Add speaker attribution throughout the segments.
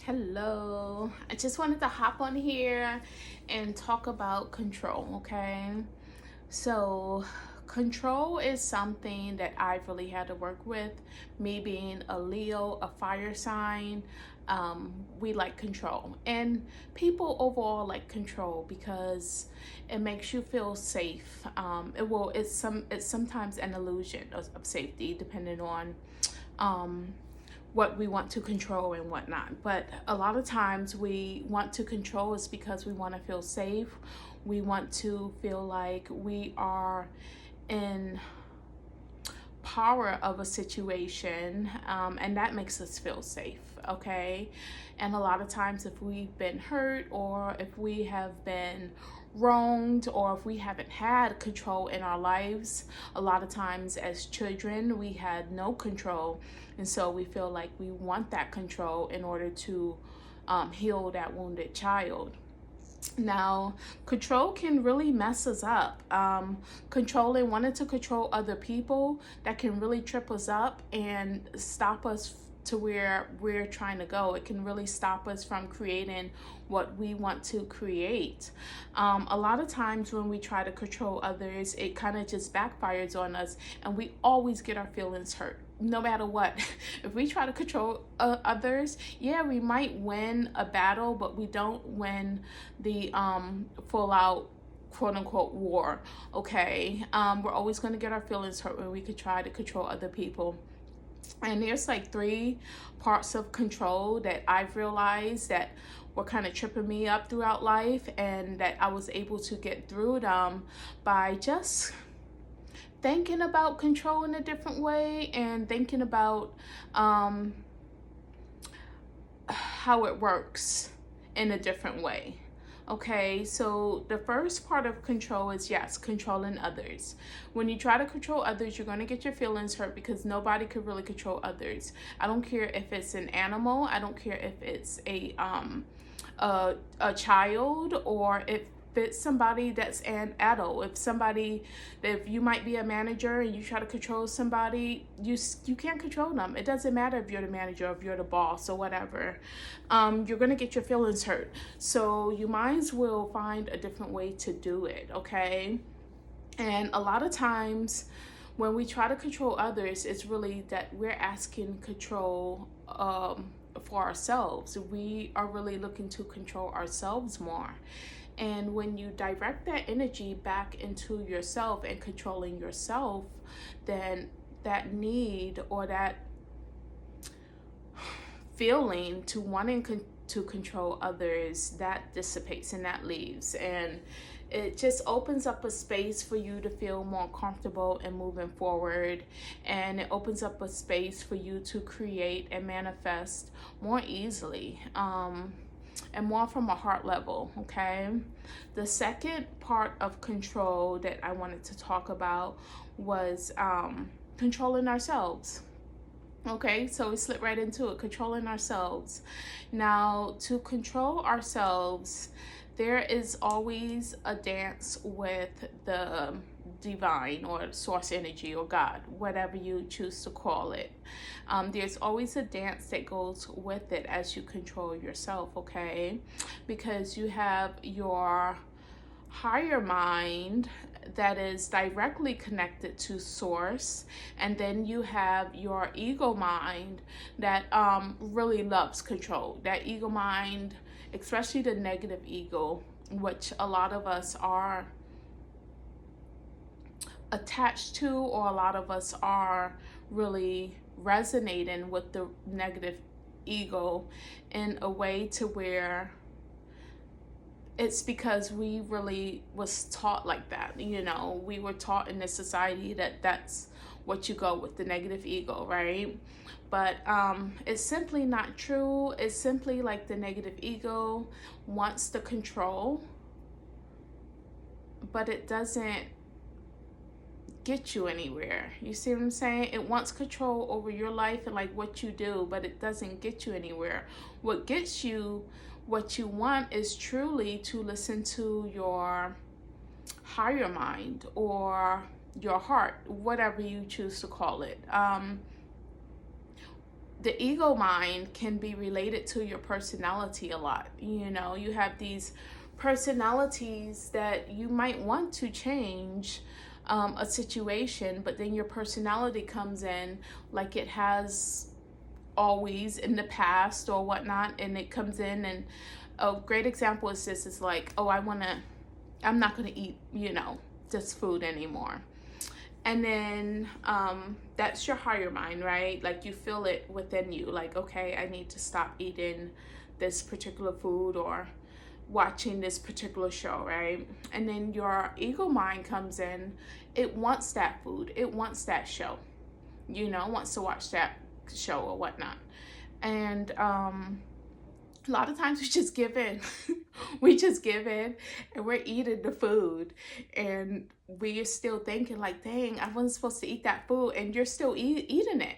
Speaker 1: Hello. I just wanted to hop on here and talk about control, okay? So, control is something that I've really had to work with. Me being a Leo, a fire sign, we like control. And people overall like control because it makes you feel safe. It's sometimes an illusion of safety depending on um what we want to control and whatnot. But a lot of times we want to control is because we want to feel safe. We want to feel like we are in power of a situation, and that makes us feel safe, okay? And a lot of times, if we've been hurt or if we have been wronged or if we haven't had control in our lives, a lot of times as children, we had no control. And so we feel like we want that control in order to heal that wounded child. Now, control can really mess us up. Wanting to control other people, that can really trip us up and stop us to where we're trying to go. It can really stop us from creating what we want to create. A lot of times when we try to control others, it kind of just backfires on us, and we always get our feelings hurt no matter what. If we try to control others, yeah, we might win a battle, but we don't win the full out quote unquote war, okay? We're always going to get our feelings hurt when we could try to control other people. And there's like three parts of control that I've realized that were kind of tripping me up throughout life, and that I was able to get through them by just thinking about control in a different way and thinking about how it works in a different way. Okay, so the first part of control is, yes, controlling others. When you try to control others, you're going to get your feelings hurt because nobody could really control others. I don't care if it's an animal, I don't care if it's a child, or if it's somebody that's an adult. If you might be a manager and you try to control somebody, you can't control them. It doesn't matter if you're the manager or if you're the boss or whatever. You're gonna get your feelings hurt. So you might as well find a different way to do it, okay? And a lot of times when we try to control others, it's really that we're asking control for ourselves. We are really looking to control ourselves more. And when you direct that energy back into yourself and controlling yourself, then that need or that feeling to wanting to control others, that dissipates and that leaves. And it just opens up a space for you to feel more comfortable in moving forward. And it opens up a space for you to create and manifest more easily. And more from a heart level, okay? The second part of control that I wanted to talk about was controlling ourselves. Okay, so we slip right into it, controlling ourselves. Now, to control ourselves, there is always a dance with the divine or source energy or God, whatever you choose to call it. There's always a dance that goes with it as you control yourself, okay? Because you have your higher mind that is directly connected to source, and then you have your ego mind that really loves control. That ego mind, especially the negative ego, which a lot of us are attached to, or a lot of us are really resonating with the negative ego in a way to where it's because we really was taught like that. You know, we were taught in this society that that's what you go with, the negative ego, right? But it's simply not true. It's simply like the negative ego wants the control, but it doesn't get you anywhere. You see what I'm saying? It wants control over your life and like what you do, but it doesn't get you anywhere. What gets you what you want is truly to listen to your higher mind or your heart, whatever you choose to call it. the ego mind can be related to your personality a lot. You have these personalities that you might want to change a situation, but then your personality comes in like it has always in the past or whatnot, and it comes in. And a great example is this: is like, oh, I'm not going to eat, this food anymore. And then that's your higher mind, right? Like you feel it within you, like, okay, I need to stop eating this particular food or watching this particular show, right? And then your ego mind comes in. It wants that food, it wants that show, wants to watch that show or whatnot. And a lot of times we just give in. We just give in and we're eating the food, and we're still thinking like, dang, I wasn't supposed to eat that food, and you're still eating it,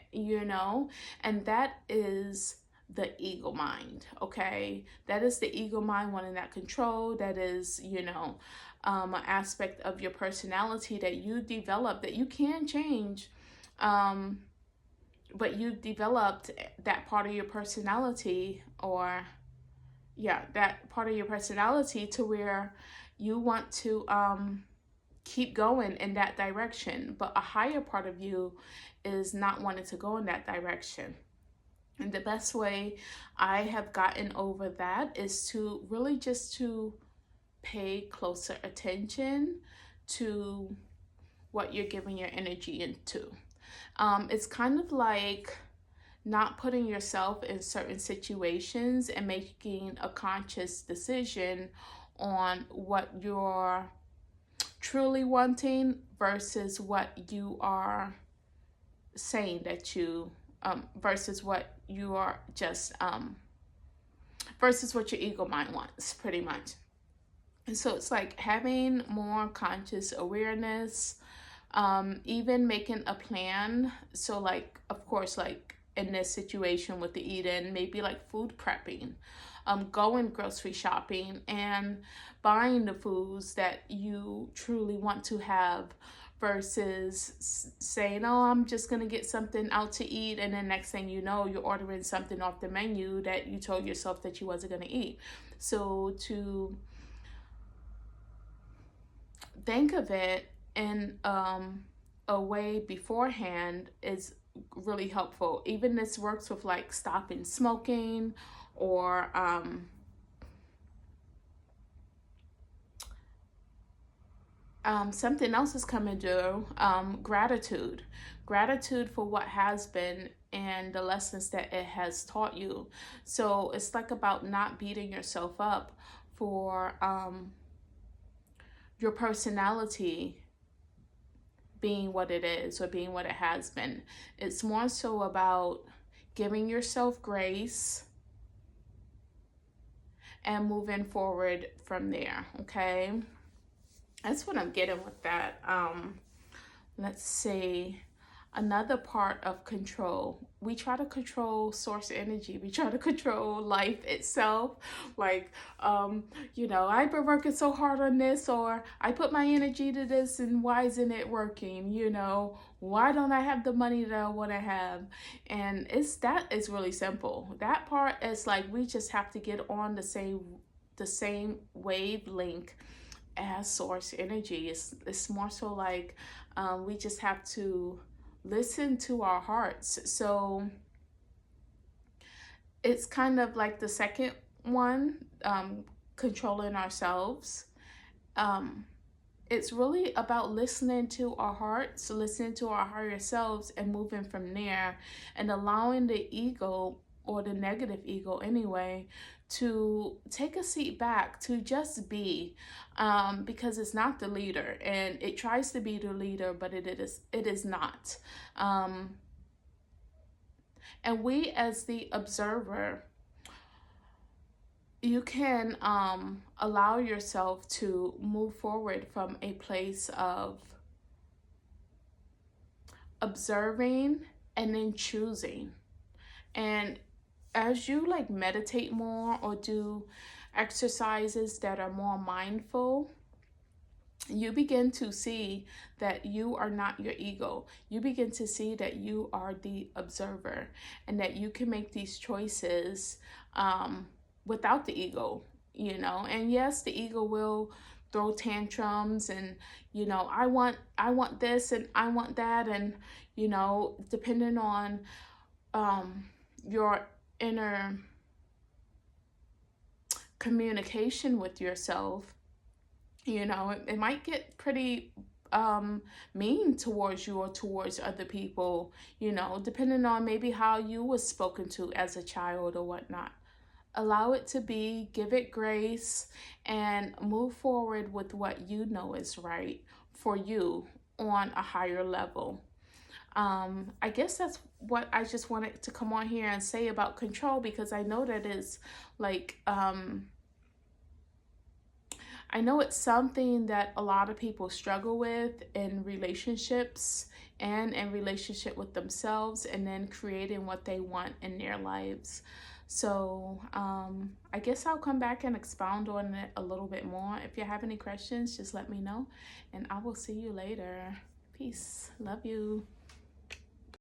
Speaker 1: and that is the ego mind. Okay, that is the ego mind wanting that control. That is, an aspect of your personality that you develop that you can change. But you developed that part of your personality, or yeah, that part of your personality, to where you want to keep going in that direction, but a higher part of you is not wanting to go in that direction. And the best way I have gotten over that is to really just to pay closer attention to what you're giving your energy into. It's kind of like not putting yourself in certain situations and making a conscious decision on what you're truly wanting versus what you are saying that you versus what you are just versus what your ego mind wants, pretty much. And so it's like having more conscious awareness, even making a plan. So like, of course, like in this situation with the eating, maybe like food prepping, going grocery shopping and buying the foods that you truly want to have, versus saying, oh, I'm just going to get something out to eat, and then next thing you know, you're ordering something off the menu that you told yourself that you wasn't going to eat. So to think of it in a way beforehand is really helpful. Even this works with like stopping smoking, or something else is coming to gratitude for what has been and the lessons that it has taught you. So it's like about not beating yourself up for your personality being what it is or being what it has been. It's more so about giving yourself grace and moving forward from there. Okay, that's what I'm getting with that. Let's see. Another part of control, we try to control source energy, we try to control life itself. Like, I've been working so hard on this, or I put my energy to this, and why isn't it working? Why don't I have the money that I want to have? And that is really simple. That part is like, we just have to get on the same wavelength as source energy. It's more so like, we just have to listen to our hearts. So it's kind of like the second one, controlling ourselves. It's really about listening to our hearts, listening to our higher selves, and moving from there, and allowing the ego, or the negative ego anyway, to take a seat back, to just be, because it's not the leader, and it tries to be the leader, but it is not. And we, as the observer, you can allow yourself to move forward from a place of observing and then choosing. And as you like meditate more or do exercises that are more mindful, you begin to see that you are not your ego. You begin to see that you are the observer and that you can make these choices without the ego, you know. And yes, the ego will throw tantrums and, you know, I want this and I want that, and, you know, depending on your inner communication with yourself, you know, it might get pretty mean towards you or towards other people, you know, depending on maybe how you was spoken to as a child or whatnot. Allow it to be, give it grace, and move forward with what you know is right for you on a higher level. I guess that's what I just wanted to come on here and say about control, because I know that is like I know it's something that a lot of people struggle with in relationships and in relationship with themselves, and then creating what they want in their lives. So I guess I'll come back and expound on it a little bit more. If you have any questions, just let me know, and I will see you later. Peace. Love you.